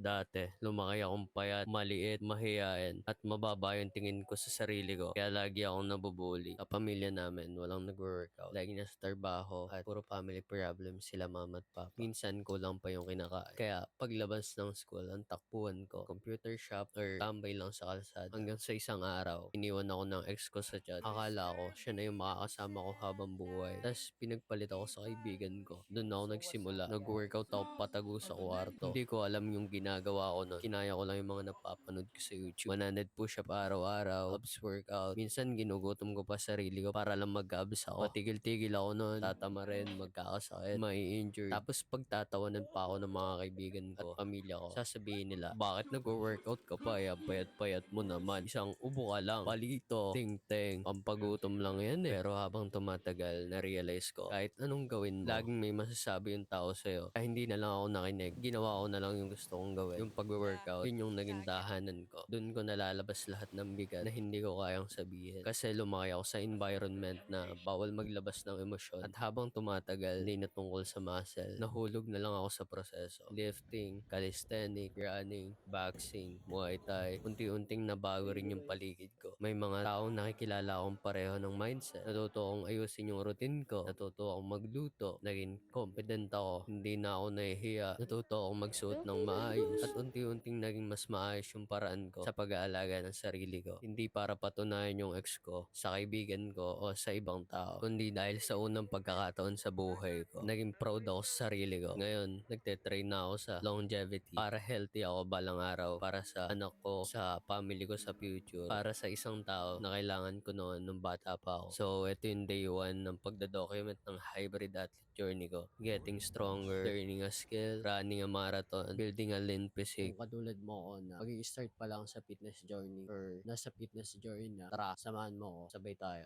Dati, lumaki akong payat, maliit, mahiyain, at mababa yung tingin ko sa sarili ko. Kaya lagi akong nabubully. Sa pamilya namin, walang nag-workout. Lagi nasa trabaho at puro family problem sila mama at papa. Minsan kulang pa yung kinakain. Kaya paglabas ng school, ang takbuhan ko, computer shop or tambay lang sa kalsada. Hanggang sa isang araw, iniwan ako ng ex ko sa chat. Akala ko, siya na yung makakasama ko habang buhay. Tapos pinagpalit ako sa kaibigan ko. Doon ako nagsimula. Nag-workout ako patago sa kwarto. Hindi ko alam yung ginagawa ko nun. Kinaya ko lang yung mga napapanood ko sa YouTube. 100 push-up araw-araw, abs workout. Minsan ginugutom ko pa sarili ko para lang mag-abs ako. Patigil-tigil ako nun. Tatama rin, magkakasakit, mai-injured. Tapos pagtatawanan pa ako ng mga kaibigan ko at pamilya ko. Sasabihin nila, bakit nag-workout ka pa? Payat-payat mo naman. Isang ubo ka lang. Palito, ting-ting. Pampagutom lang yan eh. Pero habang tumatagal, na-realize ko, kahit anong gawin mo, laging may masasabi yung tao sa'yo. Kaya hindi na lang ako nakinig. Ginawa ko na lang yung gusto kong gawin. Yung pag-workout, yun yung naging dahanan ko. Doon ko nalalabas lahat ng bigat na hindi ko kayang sabihin. Kasi lumaki ako sa environment na bawal maglabas ng emosyon. At habang tumatagal, hindi na tungkol sa muscle. Nahulog na lang ako sa proseso. Lifting, calisthenic, running, boxing, muay thai. Unti-unting nabago rin yung paligid ko. May mga taong nakikilala akong pareho ng mindset. Natuto akong ayusin yung routine ko. Natuto akong magluto. Naging confident ako. Hindi na ako nahihiya. Natuto akong magsuot ng maayos. At unti-unting naging mas maayos yung paraan ko sa pag-aalaga ng sarili ko. Hindi para patunayan yung ex ko sa kaibigan ko o sa ibang tao. Kundi dahil sa unang pagkakataon sa buhay ko. Naging proud ako sa sarili ko. Ngayon, nagte-train na ako sa longevity. Para healthy ako balang araw. Para sa anak ko, sa family ko sa future. Para sa isang tao na kailangan ko noon nung bata pa ako. So, ito yung day 1 ng pagdadocument ng hybrid athlete journey ko. Getting stronger, learning a skill, running a marathon, building a lean physique. Kung katulad mo ako na mag-i-start pa lang sa fitness journey or nasa fitness journey na, tara, samahan mo ako, sabay tayo.